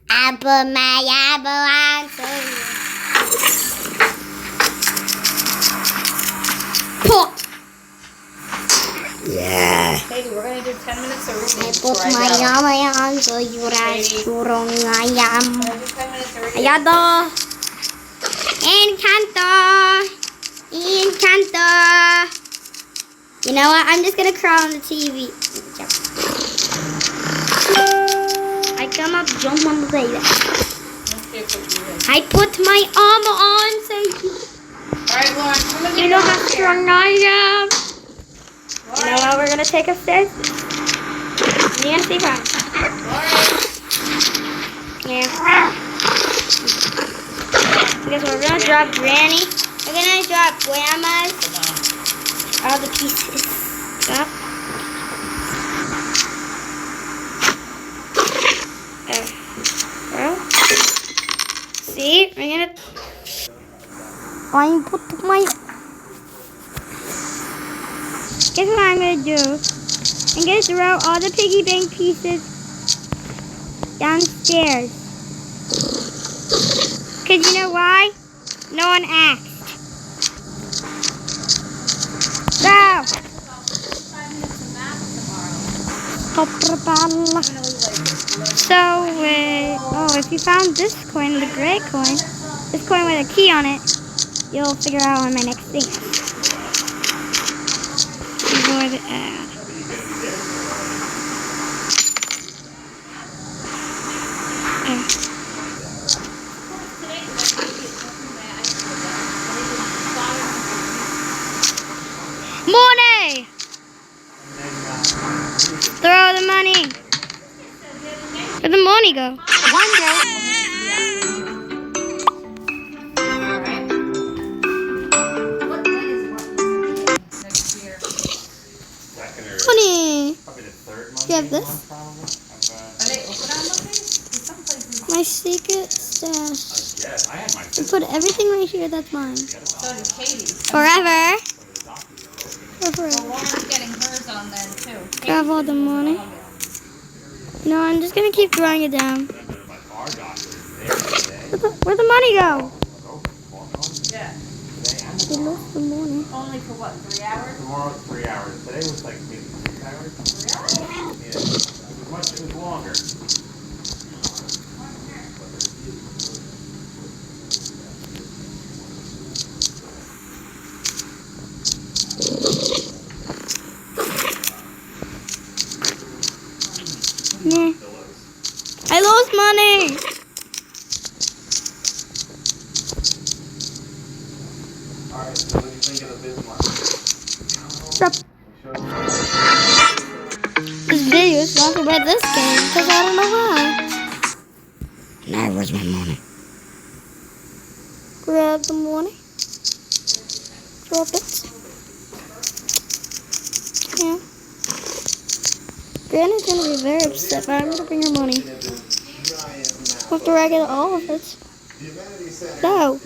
I put my apple on to you. Yeah. Katie, we're going to do 10 minutes or I put my yummy on to you. Restaurant I am. We're going to do 10 minutes or Ayado. Encanto. Encanto. You know what? I'm just going to crawl on the TV. I cannot jump on the baby. I put my armor on so Alright, Lauren, come and you know how strong I am. You know what? We're going to take upstairs. Nancy, fine. Yeah. Guess we're going to drop Granny. We're going to drop Grandma's. All the pieces. Up. See, we're gonna. I put my. Guess what I'm gonna do? I'm gonna throw all the piggy bank pieces downstairs. Cause you know why? No one asked. Go. So, if you found this coin, the gray coin, this coin with a key on it, you'll figure out what my next thing is. Ignore the ad. Money! Throw the money. Where'd the money go? One day. Money. Do you have this? My secret stash. I put everything right here. That's mine. Forever. Lauren's getting hers on then too. Grab all the money. No, I'm just gonna keep throwing it down. Where'd the money go? Yeah. We lost the money. Only for what, 3 hours? Tomorrow's 3 hours. Today was like maybe 6 hours. Really? Yeah. It was longer. Nah. I lost money. Alright, so what do you think of the Bismarck? Stop. This video is sponsored by this game because I don't know why. Now where's my money? Grab the money. Drop it. Yeah. Granny's gonna be very upset, but I'm gonna bring her money. After I get all of it. No.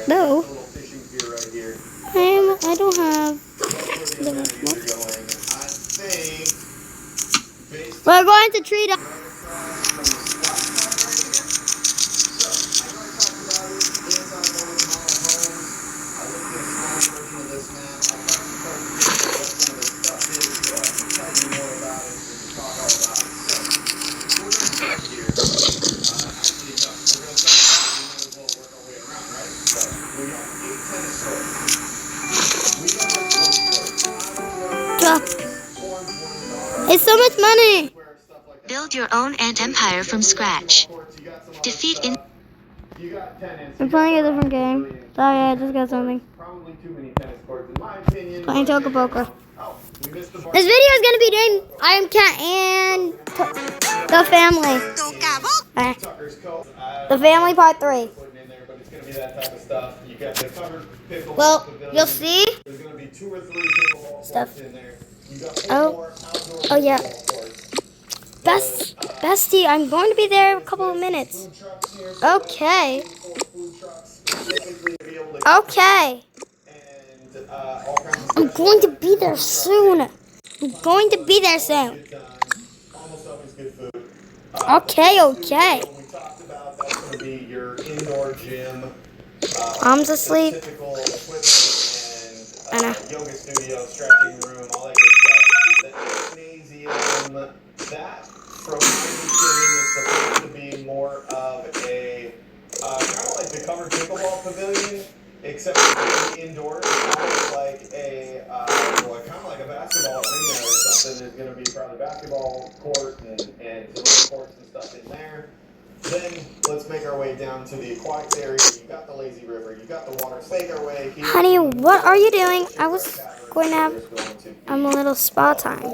No. I don't have that much money. We're going to treat us. It's so much money. Build your own ant empire from scratch. Defeat in. I'm playing a different game. Sorry, I just got something. Playing Toka Poker. This video is gonna be named I Am Cat and the Family. The Family Part 3. Well, you'll see stuff. Oh yeah. Bestie, I'm going to be there in a couple of minutes. Okay. Okay. I'm going to be there soon. I'm going to be there soon. Good time, almost always good food. Okay, okay. We talked about that's going to be your indoor gym. Mom's asleep. Typical equipment I know. and yoga studio, stretching room, all that good stuff. The gymnasium, that, from my understanding, is supposed to be more of a kind of like the covered pickleball pavilion, except it's indoors, almost like a kind of like a basketball arena or something. There's going to be probably basketball court and some courts and stuff in there. Then let's make our way down to the aquatics area. You got the lazy river, you got the water. Let's make our way here. Honey, what are you doing? I was going to have a little spa time.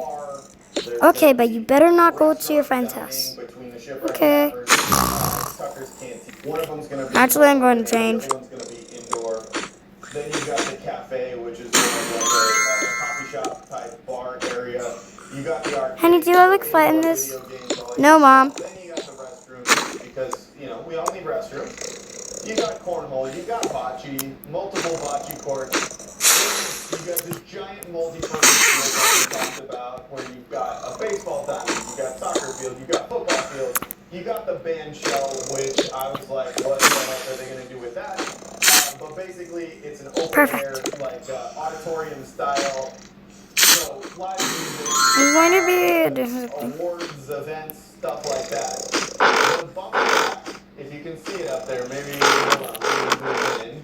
Okay, but you better not go to your friend's house. Okay. Actually, I'm going to change. Then you got the cafe, which is more like a coffee shop type bar area. You got the arcade. Honey, do I look fat in this? No, Mom. Then you got the restrooms, because, we all need restrooms. You got cornhole, you got bocce, multiple bocce courts. You got this giant multi-purpose field that we talked about, where you've got a baseball diamond, you got soccer field, you got football field, you got the band shell, which I was like, what the heck are they going to do with that? But basically, it's an open air, like auditorium style. So live music, I'm going to be awards, events, stuff like that. The bump track, if you can see it up there, maybe hold on, let me zoom in.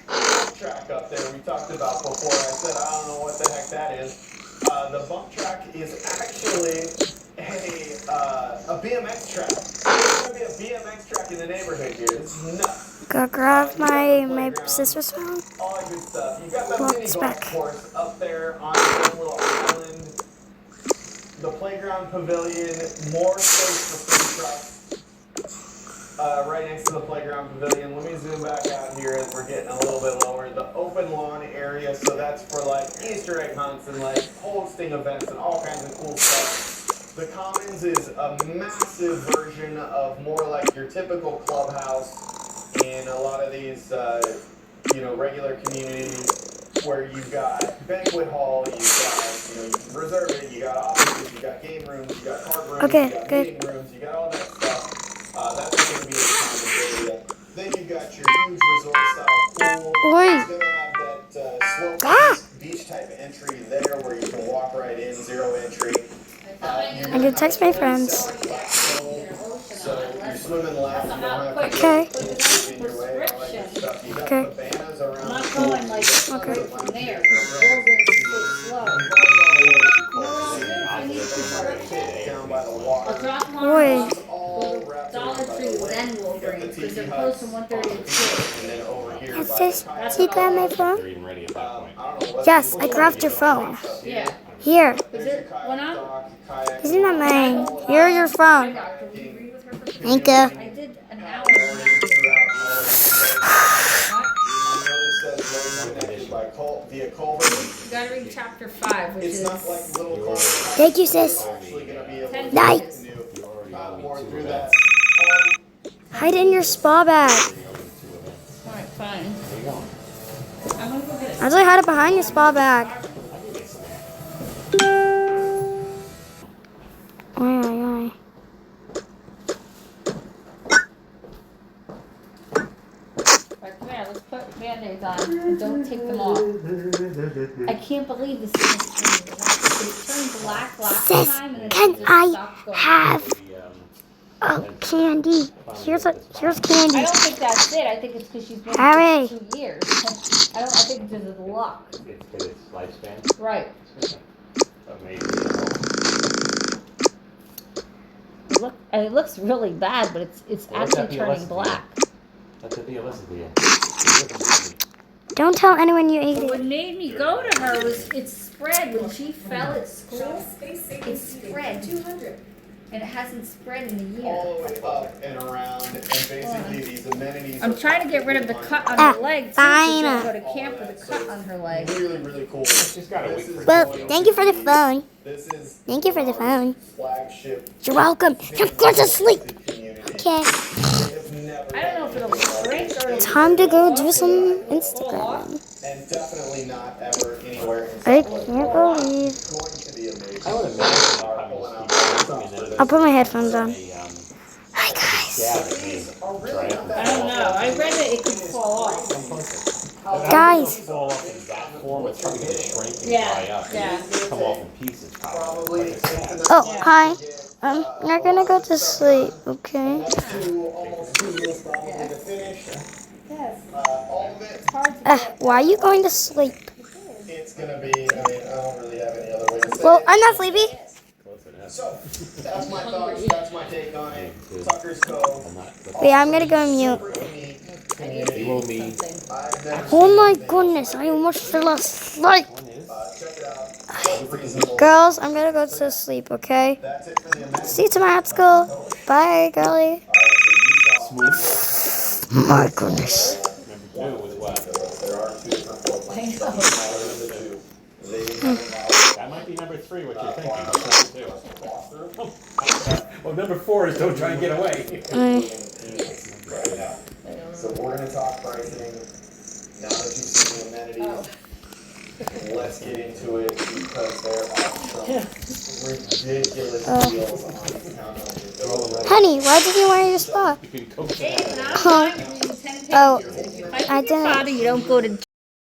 Bump track up there we talked about before. I said I don't know what the heck that is. The bump track is actually a BMX track. There's going to be a BMX track in the neighborhood here. This is nuts. go grab my sister's phone. All that good stuff. You got the Well, mini it's golf back. course up there on your little island. The playground pavilion, more space for food trucks. Right next to the playground pavilion. Let me zoom back out here as we're getting a little bit lower. The open lawn area, so that's for like Easter egg hunts and like hosting events and all kinds of cool stuff. The Commons is a massive version of more like your typical clubhouse in a lot of these, regular communities where you've got banquet hall, you've got, you can reserve it, you got offices, you got game rooms, you got card rooms, Okay, you got good. meeting rooms, you got all that stuff. That's going to be the Commons area. Then you got your huge resort-style pool. Oi. It's going to have that slope beach type entry there where you can walk right in, zero entry. I'm going to text my friends. So you're swimming laps, you don't have to Okay. in your way, all that good stuff. You got Okay. cabanas around I'm the not pool. going like Okay. from there. We're going to stay slow. Down by the water. I'll drop them Oi. off. All wrapped Dollar around by Tree, the lake. then we'll You got bring, the because they're tiki close huts from 132. and then over here Yes, by sis. the kayak. So you grab my phone? They're even ready at that point. I don't know what Yes, people I grabbed your do. phone. Yeah. Here. Is There's your it kayak one up? dock, kayak This is not mine. dock. Here's your phone. Doctor, will you agree with her for sure? Thank you. I did an hour. Via culvert. You gotta read chapter 5, which It's is not like little culvert. Thank you, sis. It's actually gonna be able to Nice. more through that. Hide in your spa bag. alright, fine. I'm gonna go get it. Actually, hide it behind your spa bag. Oi, oi, oi. Alright, come here, let's put band-aids on and don't take them off. I can't believe this thing is turned black last Sis, time and then can it just I stopped going. have candy? Here's I candy. don't think that's it. I think it's because she's been Harry. here for 2 years. I think it's just luck. It's because its lifespan. Right. Amazing. It looks really bad, but it's Well, what's actually that turning Alyssa black. That's what the Alyssa did. Don't tell anyone you ate But what it. made me go to her was it spread when she fell at school. It spread. 200. And it hasn't spread in a year. All the way up and around, and basically these amenities. I'm are trying to get rid of the cut on her leg too. fine. She's gonna go to camp with a cut on her leg. Really, really cool. Just gotta wait This for is Well, going thank you for the to be- phone. This is Thank you for the phone. flagship. You're welcome. You're going to sleep. Community. Okay. They have never I don't know if it'll shrink or it'll Time to go do some Instagram. and definitely not ever anywhere in I Salt Lake. can't believe. It's going to be amazing. I would imagine having to speak I'll put my headphones on. Hi guys. I don't know. I read it could fall off. Guys. Fall off in that form, it's probably gonna shrink and Yeah, dry up. yeah. And come off in pieces probably. Probably. Oh, hi. I'm not gonna go to sleep, okay? Almost 2 years probably to finish. Yes. All of it, Why are you going to sleep? it's gonna be, I don't really have any other way to say Well, it. I'm not sleepy. So, that's my thoughts, that's my take on it. Tucker's Cove. Wait, I'm gonna go mute. You owe me. Oh my goodness, I almost fell asleep. Check it out. Girls, I'm gonna go to sleep, okay? That's it for the amendment. See you tomorrow at school. Bye, girlie. My goodness. Number 2 was what? There are 2 different floor plans. That might be number 3, what you're thinking. Well, number 4 is don't try and get away. Right now. So we're gonna talk pricing. Now that you've seen the amenities, let's get into it because there are some ridiculous deals on these townhomes. Honey, why did you wear your spa? You can coach it out. Oh, I didn't. You don't go to